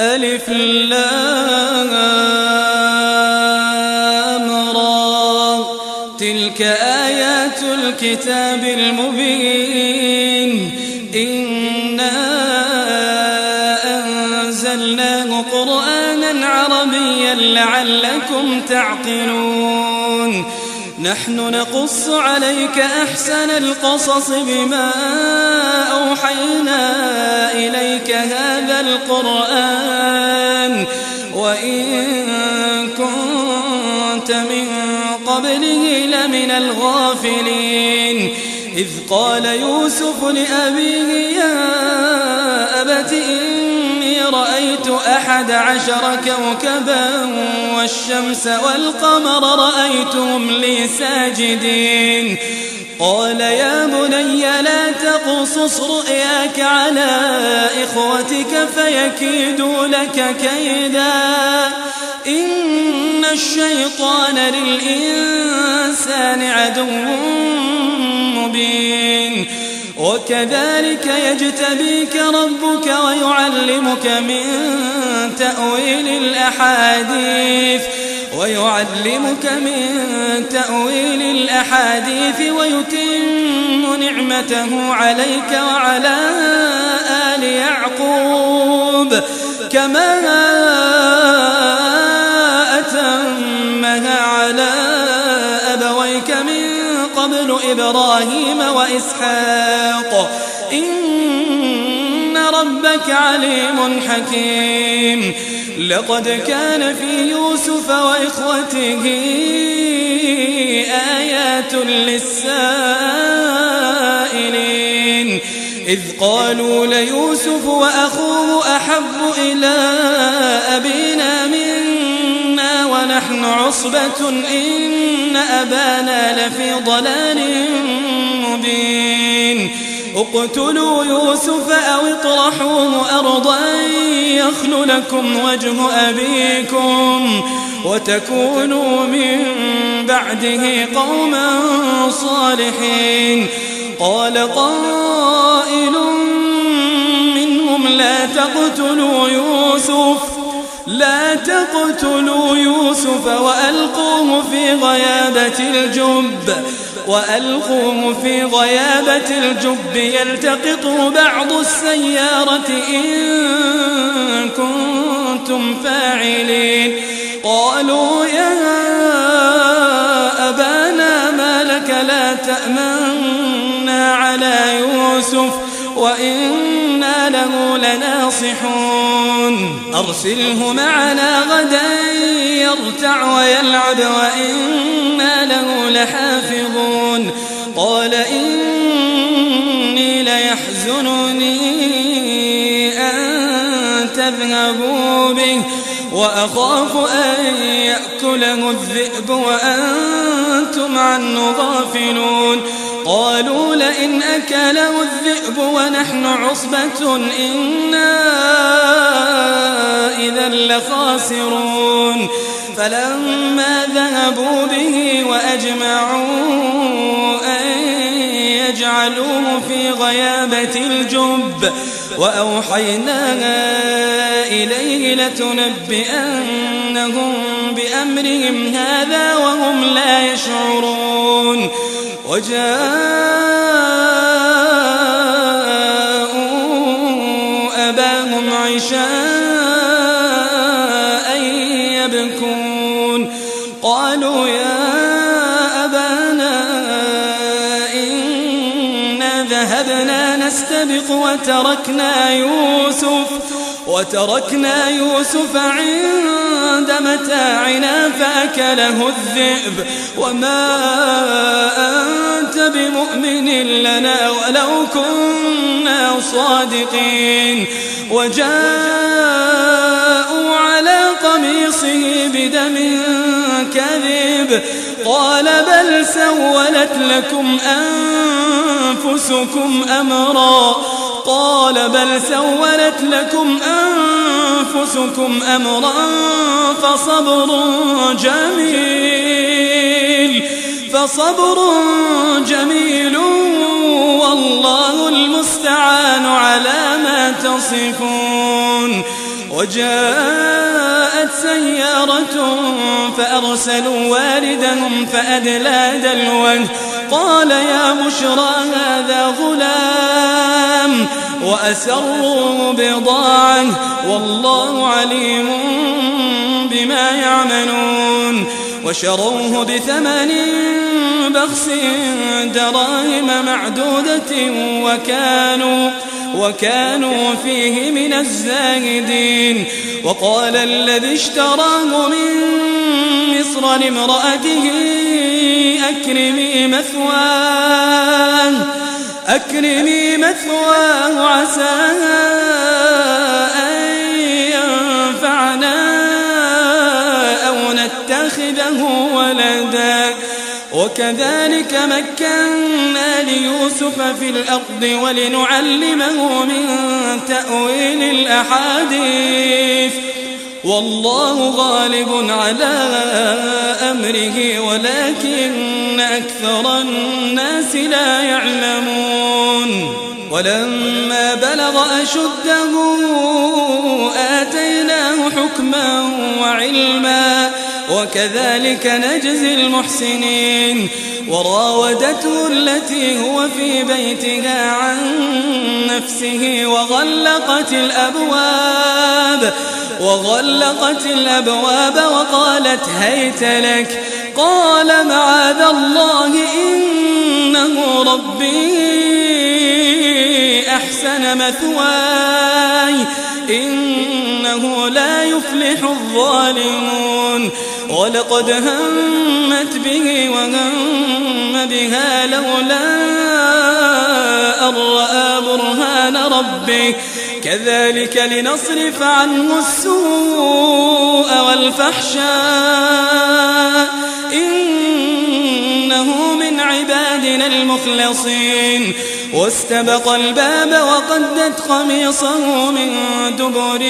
ألف لام را تلك آيات الكتاب المبين إنا أنزلناه قرآنا عربيا لعلكم تعقلون نحن نقص عليك أحسن القصص بما أوحينا إليك هذا القرآن وإن كنت من قبله لمن الغافلين إذ قال يوسف لأبيه يا أبت إني رأيت 11 كوكبا والشمس والقمر رأيتهم لي ساجدين قال يا بني لا تقصص رؤياك على إخوتك فيكيدوا لك كيدا إن الشيطان للإنسان عدو مبين وكذلك يجتبيك ربك ويعلمك من تأويل الأحاديث ويتم نعمته عليك وعلى آل يعقوب كما أتمها على أبويك من قبل إبراهيم وإسحاق إن ربك عليم حكيم لقد كان في يوسف وإخوته آيات للسائلين إذ قالوا ليوسف وأخوه أحب إلى أبينا منا ونحن عصبة إن أبانا لفي ضلال مبين اقتلوا يوسف أو اطرحوه أرضا يخل لكم وجه أبيكم وتكونوا من بعده قوما صالحين قال قائل منهم لا تقتلوا يوسف وألقوه في غيابة الجب يلتقطه بعض السيارة إن كنتم فاعلين قالوا يا أبانا ما لك لا تأمنا على يوسف وإنا له لناصحون أرسله معنا غدا يرتع ويلعب وإنا له لحافظون قال إني ليحزنني أن تذهبوا به وأخاف أن يأكله الذئب وأنتم عنه غافلون قالوا لئن أكله الذئب ونحن عصبة إنا إذا لخاسرون فلما ذهبوا به وأجمعوا أن يجعلوه في غيابة الجب وأوحينا إليه لتنبئنهم بأمرهم هذا وهم لا يشعرون وجاءوا أباهم عشاء يبكون قالوا يا أبانا إنا ذهبنا نستبق وتركنا يوسف عند متاعنا فأكله الذئب وما أنت بمؤمن لنا ولو كنا صادقين وجاءوا على قميصه بدم كذب قال بل سولت لكم أنفسكم أمرا فصبر جميل والله المستعان على ما تصفون وجاءت سيارة فأرسلوا واردهم فأدلى دلوه قال يا بشرى هذا غلام وأسروا بضاعة والله عليم بما يعملون وشروه بثمن بخس دراهم معدودة وكانوا فيه من الزاهدين وقال الذي اشتراه من مصر لامرأته أكرمي مثواه عسى أن ينفعنا أو نتخذه ولدا وكذلك مكنا ليوسف في الأرض ولنعلمه من تأويل الأحاديث والله غالب على أمره ولكن أكثر الناس لا يعلمون ولما بلغ أشده آتيناه حكما وعلما وكذلك نجزي المحسنين وراودته التي هو في بيتها عن نفسه وغلقت الأبواب وقالت هيت لك قال معاذ الله إنه ربي أحسن مثواي إنه لا يفلح الظالمون ولقد همت به وهم بها لولا أن رأى برهان ربه كذلك لنصرف عنه السوء والفحشاء إنه من عبادنا المخلصين واستبق الباب وقدت قميصه من دبر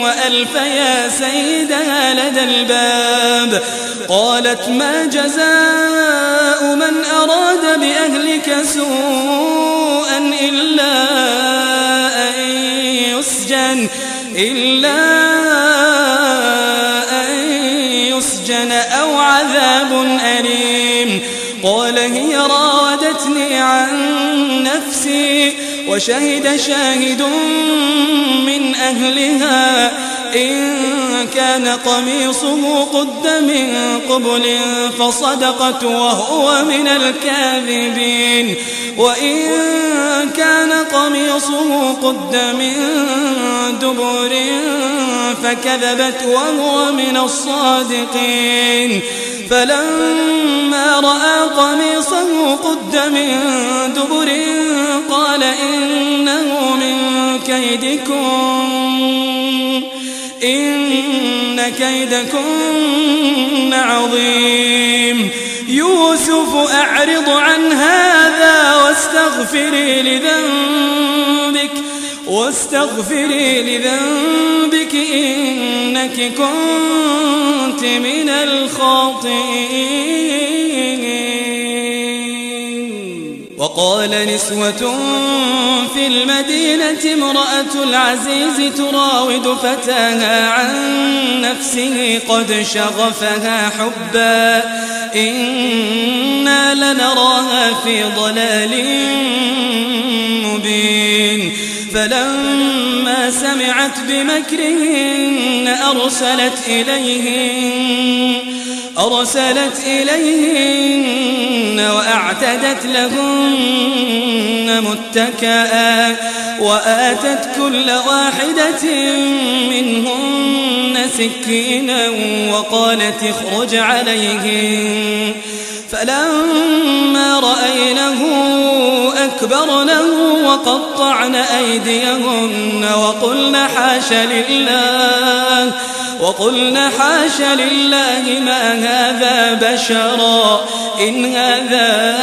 وألف يا سيدها لدى الباب قالت ما جزاء من أراد بأهلك سوءا إلا أن يسجن أو عذاب أليم قال هي راودتني عن نفسي وشهد شاهد من أهلها إن كان قميصه قد من قبل فصدقت وهو من الكاذبين وإن كان قميصه قد من دبر فكذبت وهو من الصادقين فلما رأى قميصه قد من دبر قال إنه من كيدكن إن كيدكن عظيم يوسف أعرض عن هذا واستغفري لذنبك إنك كنت من الخاطئين وقال نسوة في المدينة امرأة العزيز تراود فتاها عن نفسه قد شغفها حبا إنا لنراها في ضلال مبين فلما سمعت بمكرهن أرسلت إليهن وأعتدت لهن متكئا وآتت كل واحدة منهن سكينا وقالت اخرج عليهن فلما رأينه أكبرنه وقطعن أيديهن وقلن حاش لله ما هذا بشرا إن هذا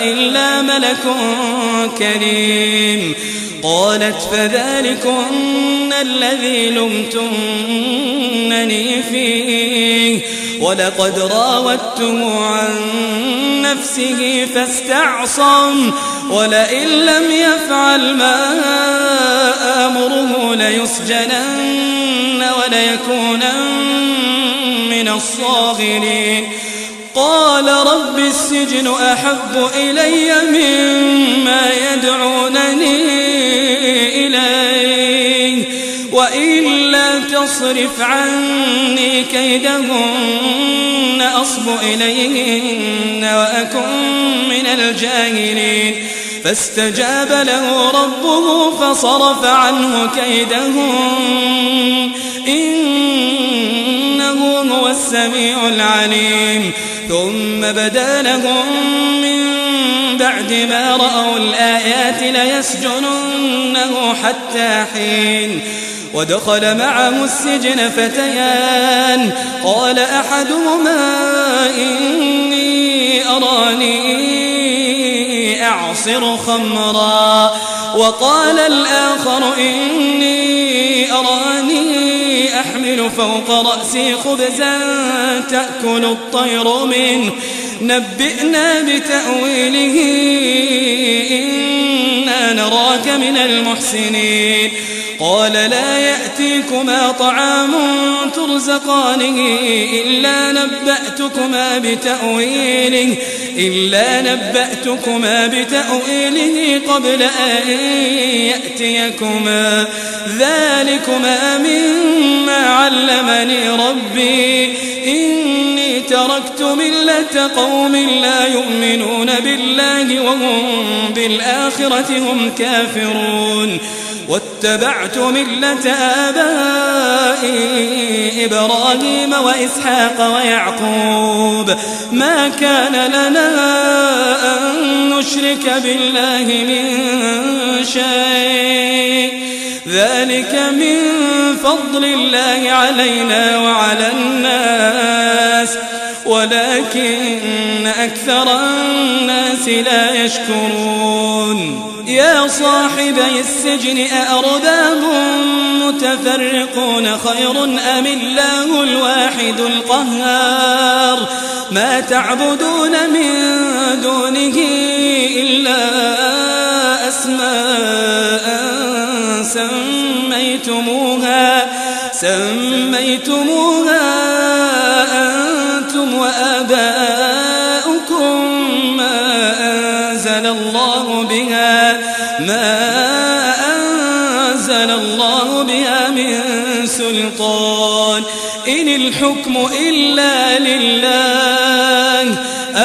إلا ملك كريم قالت فذلكن الذي لمتنني فيه ولقد راودته عن نفسه فاستعصم ولئن لم يفعل ما آمره ليسجنن وليكونن من الصاغرين قال رب السجن أحب إلي مما يدعونني إليه وإلا تصرف عني كيدهن أصب إليهن وأكن من الجاهلين فاستجاب له ربه فصرف عنه كيدهن إنه هو السميع العليم ثم بدا لهم من بعد ما رأوا الآيات ليسجننه حتى حين ودخل معه السجن فتيان قال أحدهما إني أراني أعصر خمرا وقال الآخر إني أراني أحمل فوق رأسي خبزا تأكل الطير منه نبئنا بتأويله إنا نراك من المحسنين قال لا يأتيكما طعام ترزقانه إلا نبأتكما بتأويله قبل أن يأتيكما ذلكما مما علمني ربي إني تركت ملة قوم لا يؤمنون بالله وهم بالآخرة هم كافرون واتبعت ملة آبائي إبراهيم وإسحاق ويعقوب ما كان لنا أن نشرك بالله من شيء ذلك من فضل الله علينا وعلى الناس ولكن أكثر الناس لا يشكرون يا صاحبي السجن أأرباب متفرقون خير أم الله الواحد القهار ما تعبدون من دونه إلا أسماء سميتموها أنتم وآباؤكم ما أنزل الله بها من سلطان إن الحكم إلا لله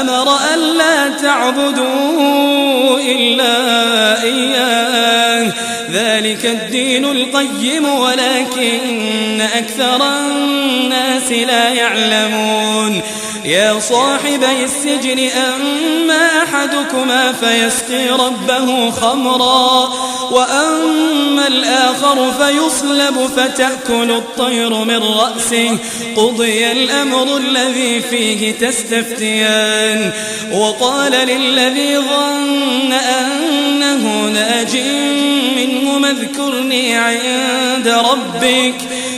أمر ألا تعبدوا إلا إياه ذلك الدين القيم ولكن أكثر الناس لا يعلمون يا صاحبي السجن أما أحدكما فيسقي ربه خمرا وأما الآخر فيصلب فتأكل الطير من رأسه قضي الأمر الذي فيه تستفتيان وقال للذي ظن أنه ناج منهما اذكرني عند ربك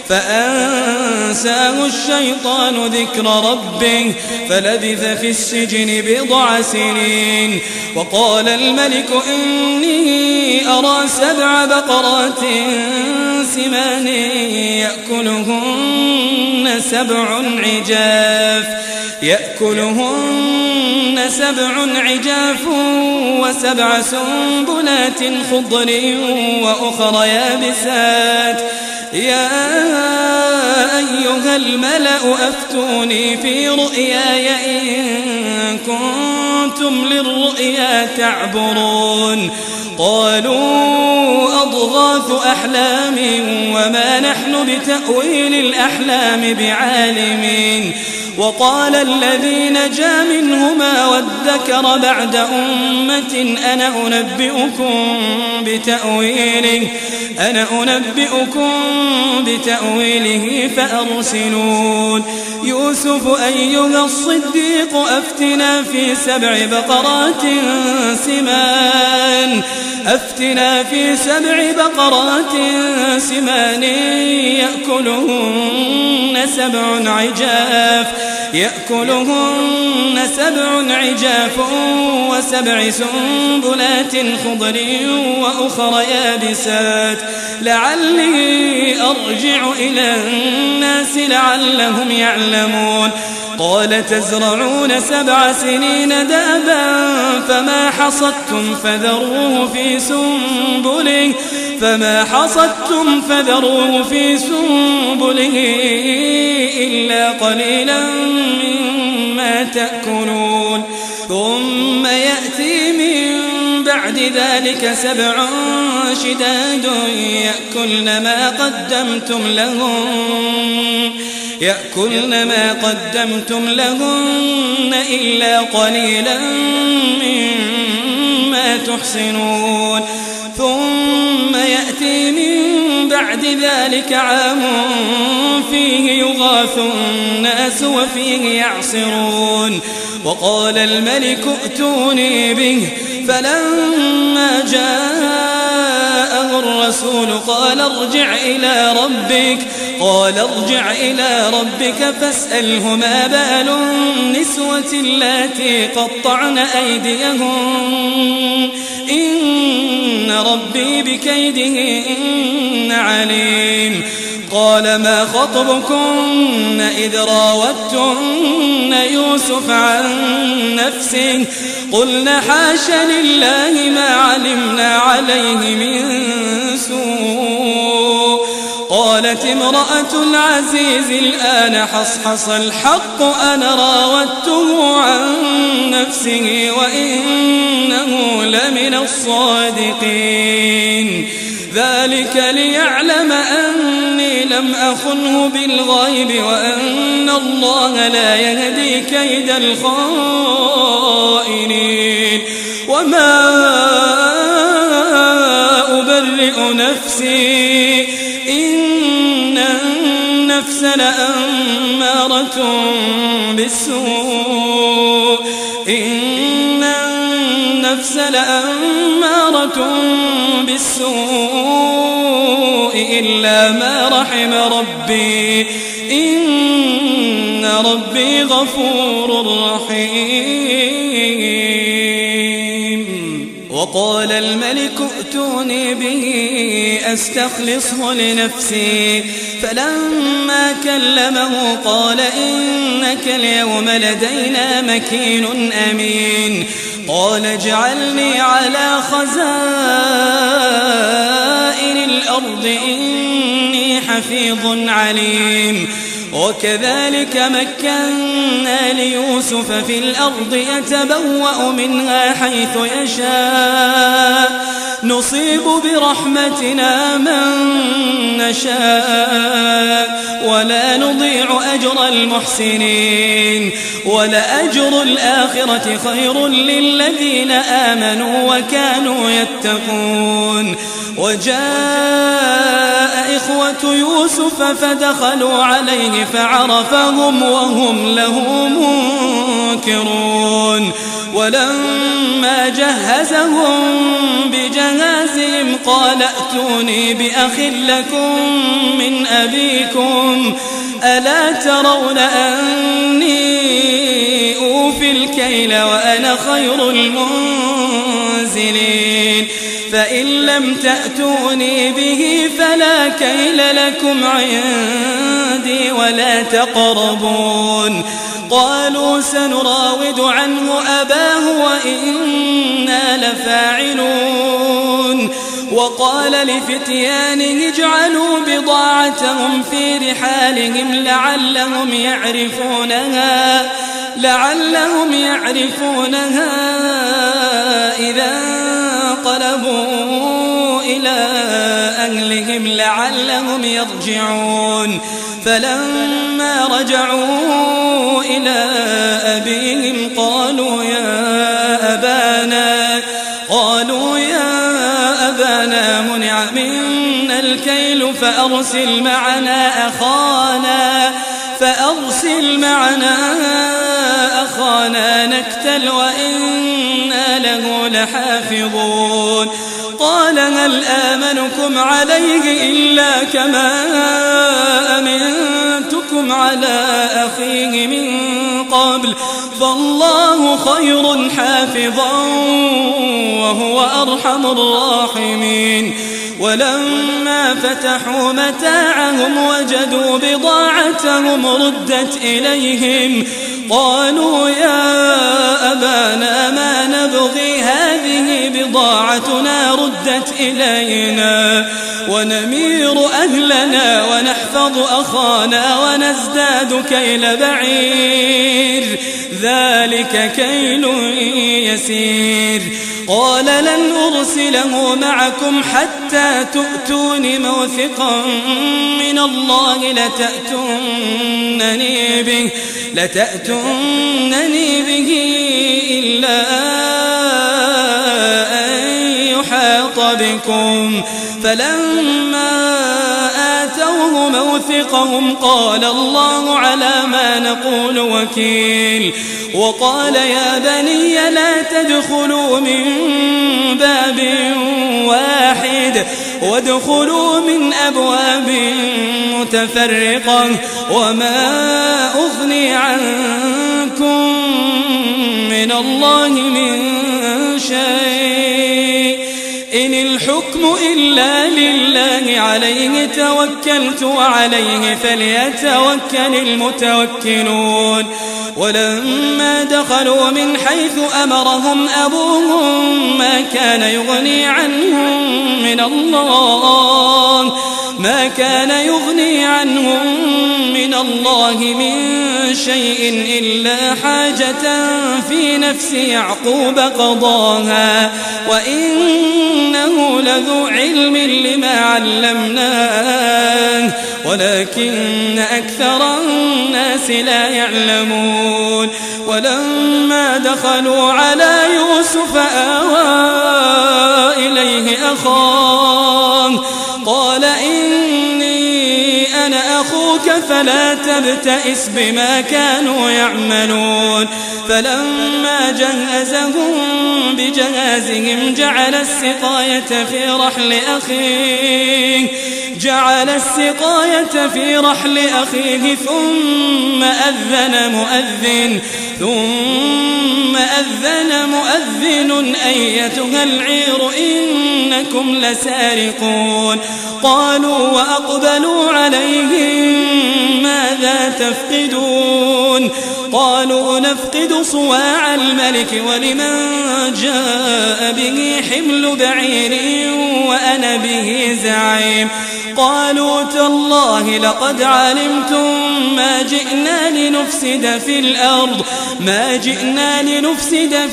فأنساه الشيطان ذكر ربه فلبث في السجن بضع سنين وقال الملك إني أرى 7 بقرات سمان يأكلهن 7 عجاف و7 سنبلات خضر وأخر يابسات يا أيها الملأ أفتوني في رؤياي إن كنتم للرؤيا تعبرون قالوا أضغاث أحلام وما نحن بتأويل الأحلام بعالمين وقال الذي نجا منهما وادكر بعد أمة أنا أنبئكم بتأويله فأرسلون يوسف أيها الصديق أفتنا في 7 بقرات سمان يأكلهن 7 عجاف يأكلهن 7 عجاف و7 سنبلات خضر وأخر يابسات لعلي أرجع إلى الناس لعلهم يعلمون قال تزرعون 7 سنين دابا فما حصدتم فذروه في سنبله إلا قليلا مما تأكلون ثم يأتي من بعد ذلك 7 شداد يأكلن ما قدمتم لهن إلا قليلا مما تحصنون ثم يأتي من بعد ذلك عام فيه يغاث الناس وفيه يعصرون وقال الملك ائتوني به فلما جاءه الرسول قال ارجع إلى ربك فاسأله ما بال النسوة اللاتي قطعن أيديهن إن ربي بكيدهن عليم قال ما خطبكن إذ راوتن يوسف عن نفسه قلنا حاش لله ما علمنا عليه من سوء قالت امرأة العزيز الآن حصحص الحق أنا راودته عن نفسه وإنه لمن الصادقين ذلك ليعلم أني لم أخنه بالغيب وأن الله لا يهدي كيد الخائنين وما أبرئ نفسي إن النفس لأمارة بالسوء إلا ما رحم ربي إن ربي غفور رحيم وقال الملك ائتوني به أستخلصه لنفسي فلما كلمه قال إنك اليوم لدينا مكين أمين قال اجعلني على خزائن الأرض إني حفيظ عليم وكذلك مكنا ليوسف في الأرض يتبوأ منها حيث يشاء نصيب برحمتنا من نشاء ولا نضيع أجر المحسنين ولأجر الآخرة خير للذين آمنوا وكانوا يتقون وجاء إخوة يوسف فدخلوا عليه فعرفهم وهم له منكرون ولما جهزهم بجهازهم قال ائتوني بأخ لكم من أبيكم ألا ترون أني أوفي الكيل وأنا خير المنزلين فإن لم تأتوني به فلا كيل لكم عندي ولا تقربون قالوا سنراود عنه أباه وإنا لفاعلون وقال لفتيانه اجعلوا بضاعتهم في رحالهم لعلهم يعرفونها إذا انقلبوا إلى أهلهم لعلهم يرجعون فلما رجعوا إلى أبيهم قالوا يا أبانا منع منا الكيل فأرسل معنا أخانا نكتل وإنا له لحافظون قال هل آمنكم عليه إلا كما أمنتكم على أخيه من قبل فالله خير حافظا وهو أرحم الراحمين ولما فتحوا متاعهم وجدوا بضاعتهم ردت إليهم قالوا يا أبانا ما نبغي هذه بضاعتنا ردت إلينا ونمير أهلنا ونحفظ أخانا ونزداد كيل بعير ذلك كيل يسير قال لن أرسله معكم حتى تؤتون موثقا من الله لتأتونني به إلا أن يحاط بكم فلما آتوه موثقهم قال الله على ما نقول وكيل وقال يا بني لا تدخلوا من باب واحد وادخلوا من أبواب متفرقة وما أغني عنكم من الله من شيء إن الحكم إلا لله عليه توكلت وعليه فليتوكل المتوكلون ولما دخلوا من حيث أمرهم أبوهم ما كان يغني عنهم من الله من شيء إلا حاجة في نفس يعقوب قضاها وإنه لذو علم لما علمناه ولكن أكثر الناس لا يعلمون ولما دخلوا على يوسف آوى إليه أخاه قال إني أنا أخوك فلا تبتئس بما كانوا يعملون فلما جهزهم بجهازهم جعل السقاية في رحل أخيه ثم أذن مؤذن أيتها العير إنكم لسارقون قالوا وأقبلوا عليهم ماذا تفقدون قالوا نفقد صواع الملك ولمن جاء به حمل بعير وأنا به زعيم قالوا تالله لقد علمتم ما جئنا لنفسد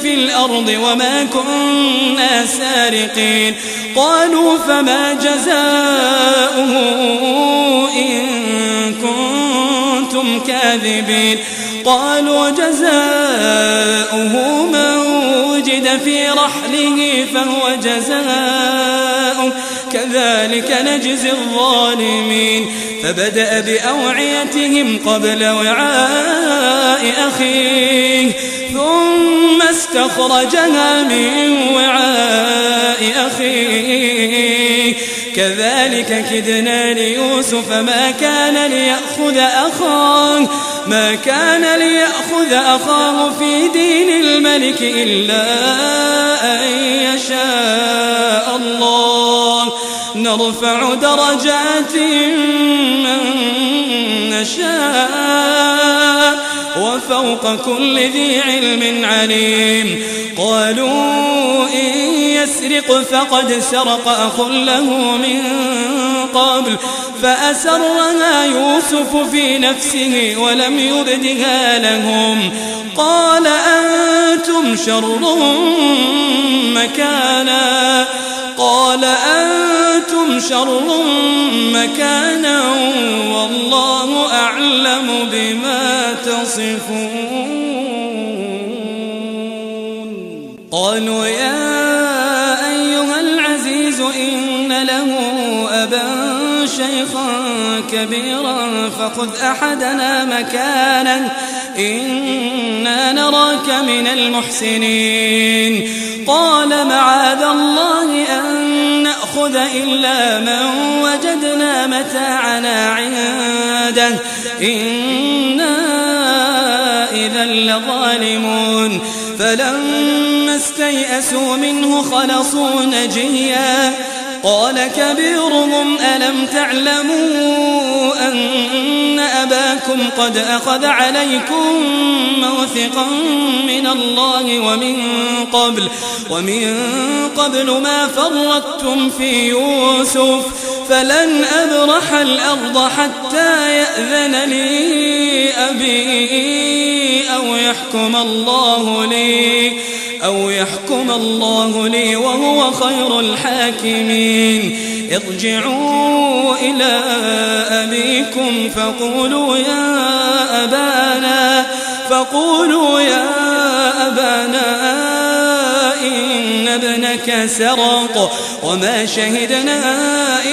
في الأرض وما كنا سارقين قالوا فما جزاؤه إن كنتم كاذبين قالوا جزاؤه من وجد في رحله فهو جزاؤه كذلك نجزي الظالمين فبدأ بأوعيتهم قبل وعاء أخيه ثم استخرجها من وعاء أخيه كذلك كدنا ليوسف ما كان ليأخذ أخاه في دين الملك إلا أن يشاء الله نرفع درجات من نشاء وفوق كل ذي علم عليم قالوا إن يسرق فقد سرق أخ له من قبل فأسرها يوسف في نفسه ولم يبدها لهم قال أنتم شر مكانا والله أعلم بما تصفون قالوا يا أيها العزيز إن له أبا شيخا كبيرا فخذ أحدنا مكانا إنا نراك من المحسنين قال معاذ الله أن نأخذ إلا من وجدنا متاعنا عنده إنا إذا إذا لظالمون فلما استيئسوا منه خلصوا نجيا قال كبيرهم ألم تعلموا أن أباكم قد أخذ عليكم موثقا من الله ومن قبل ما فرطتم في يوسف فلن أبرح الأرض حتى يأذن لي أبي أو يحكم الله لي وهو خير الحاكمين ارجعوا إلى أبيكم فقولوا يا أبانا إن ابنك سرق وما شهدنا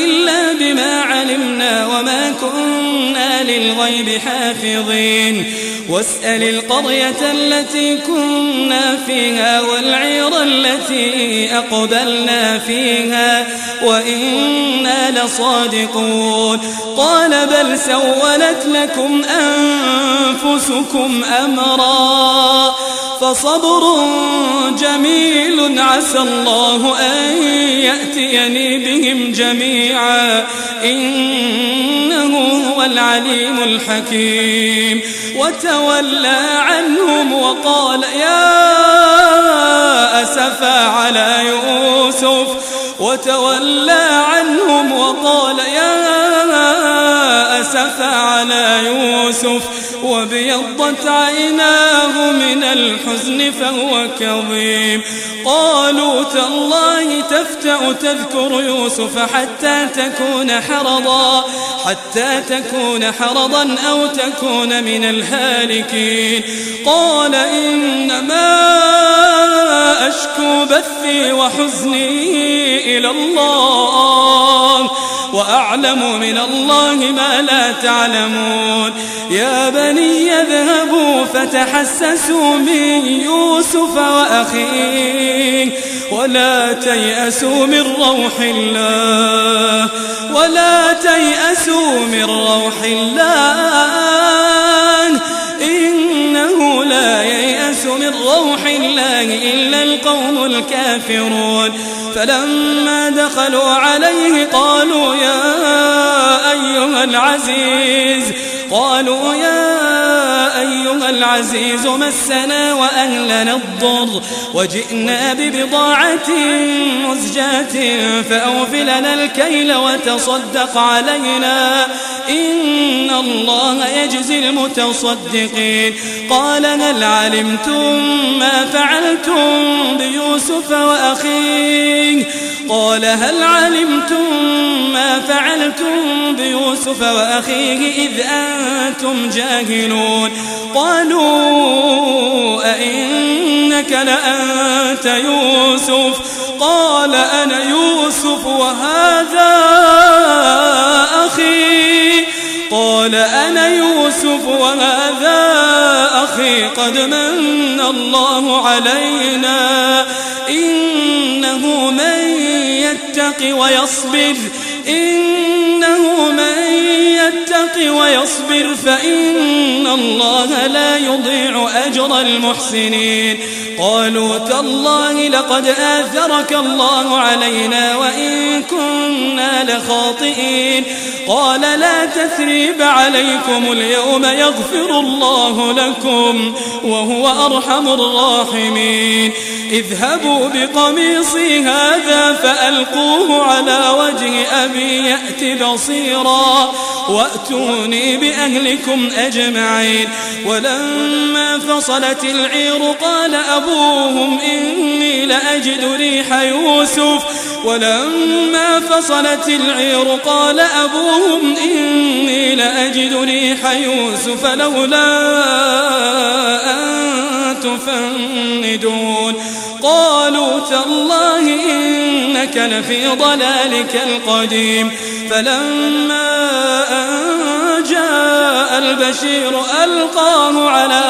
إلا بما علمنا وما كنا للغيب حافظين واسأل القرية التي كنا فيها والعير التي أقبلنا فيها وإنا لصادقون قال بل سولت لكم أنفسكم أمرا فصبر جميل عسى الله أن يأتيني بهم جميعا إنه هو العليم الحكيم وتولى عنهم وقال يا أسفا على يوسف وابيضت عيناه من الحزن فهو كظيم قالوا تالله تفتأ تذكر يوسف حتى تكون حرضا أو تكون من الهالكين قال إنما أشكو بثي وحزني إلى الله وأعلم من الله ما لا تعلمون يا بني اذهبوا فتحسسوا من يوسف وأخيه ولا تيأسوا من روح الله إنه لا ييأس من روح الله إلا القوم الكافرون فلما دخلوا عليه قالوا يا أيها العزيز مسنا وأهلنا الضر وجئنا ببضاعة مزجاة فأوفلنا الكيل وتصدق علينا إن الله يجزي المتصدقين قال هل علمتم ما فعلتم بيوسف وأخيه إذ أنتم جاهلون قالوا أئنك لأنت يوسف قال أنا يوسف وهذا أخي قد من الله علينا إنه من يتق ويصبر فإن الله لا يضيع أجر المحسنين قالوا تالله لقد آثرك الله علينا وإن كنا لخاطئين قال لا تثريب عليكم اليوم يغفر الله لكم وهو أرحم الراحمين اذهبوا بقميصي هذا فألقوه على وجه أبي يأت بصيرا وأتوني بأهلكم أجمعين ولما فصلت العير قال أبوهم إني لأجد ريح يوسف لولا أن تفندون قالوا تالله إنك لفي ضلالك القديم فلما أن جاء البشير ألقاه على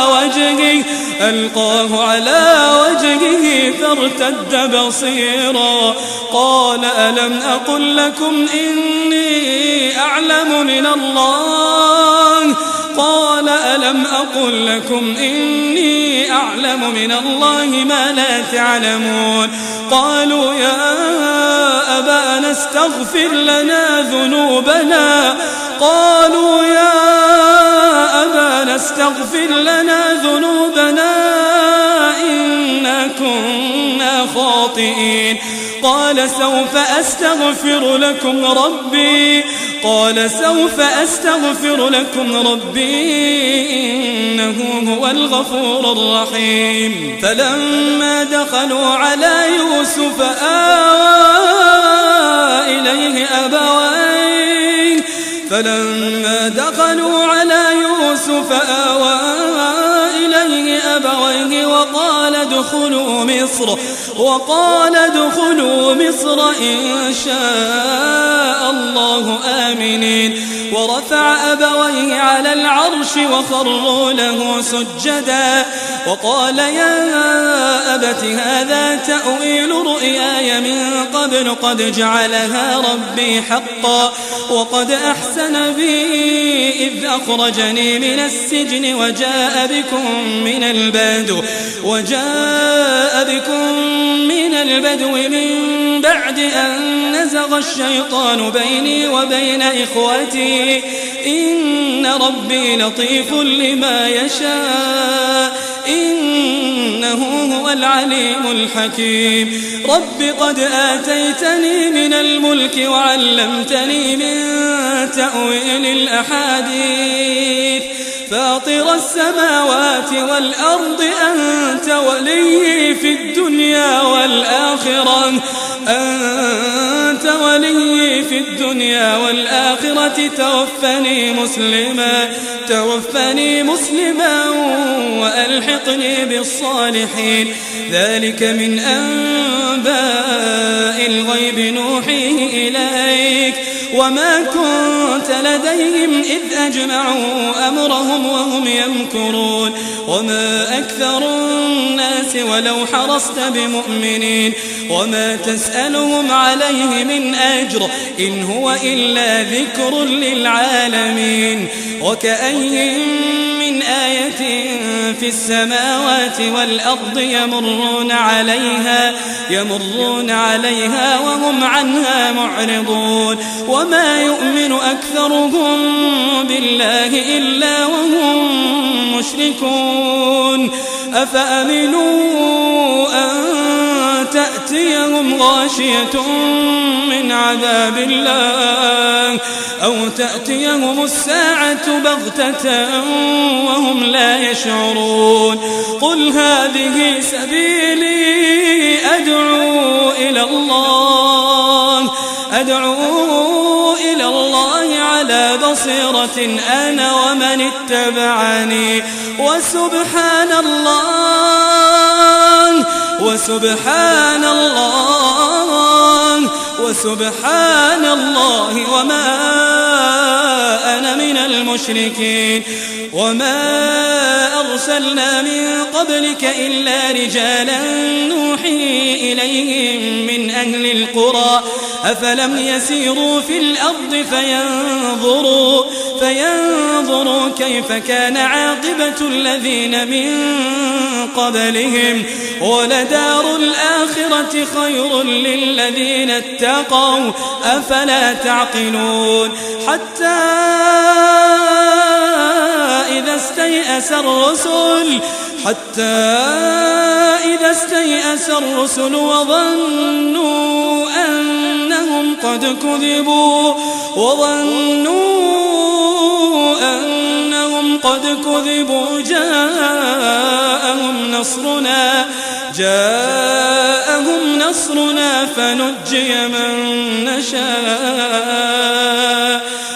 وجهه فارتد بصيرا قال ألم أقل لكم إني أعلم من الله قال ألم ألم أقل لكم إني أعلم من الله ما لا تعلمون قالوا يا أبانا استغفر لنا ذنوبنا إنا كنا خاطئين قال سوف أستغفر لكم ربي إنه هو الغفور الرحيم فلما دخلوا على يوسف آوى إليه أبويه وقال ادخلوا مصر إن شاء الله آمنين ورفع أبويه على العرش وخروا له سجدا وقال يا أبت هذا تأويل رؤياي من قبل قد جعلها ربي حقا وقد أحسن بي إذ أخرجني من السجن وجاء بكم من البدو من بعد أن نزغ الشيطان بيني وبين إخوتي إن ربي لطيف لما يشاء إنه هو العليم الحكيم رب قد آتيتني من الملك وعلمتني من تأويل الأحاديث فاطر السماوات والأرض أنت ولي في الدنيا والآخرة توفني مسلما وألحقني بالصالحين ذلك من أنباء الغيب نوحيه إليك وما كنت لديهم إذ أجمعوا أمرهم وهم يمكرون وما أكثر الناس ولو حرصت بمؤمنين وما تسألهم عليه من أجر إن هو إلا ذكر للعالمين وكأي من آية في السماوات والأرض يمرون عليها وهم عنها معرضون وما يؤمن أكثرهم بالله إلا وهم مشركون أفأمنوا أن تأتيهم غاشية من عذاب الله أو تأتيهم الساعة بغتة وهم لا يشعرون قل هذه سبيلي أدعو إلى الله على بصيرة أنا ومن اتبعني وسبحان الله وما أنا من المشركين وما أرسلنا من قبلك إلا رجالا نوحي إليهم من أهل القرى أفلم يسيروا في الأرض فينظروا كيف كان عاقبة الذين من قبلهم ولدار الآخرة خير للذين اتقوا أفلا تعقلون حتى إذا استيأس الرسل وظنوا أنهم قد كذبوا جاءهم نصرنا فنجي من نشاء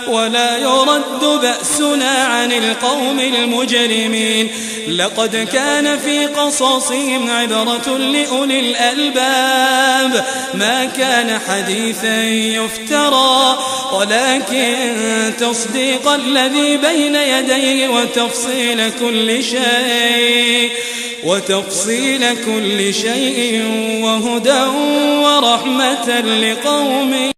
ولا يرد بأسنا عن القوم المجرمين لقد كان في قصصهم عبرة لأولي الألباب ما كان حديثا يفترى ولكن تصديق الذي بين يديه وتفصيل كل شيء وهدى ورحمة لقوم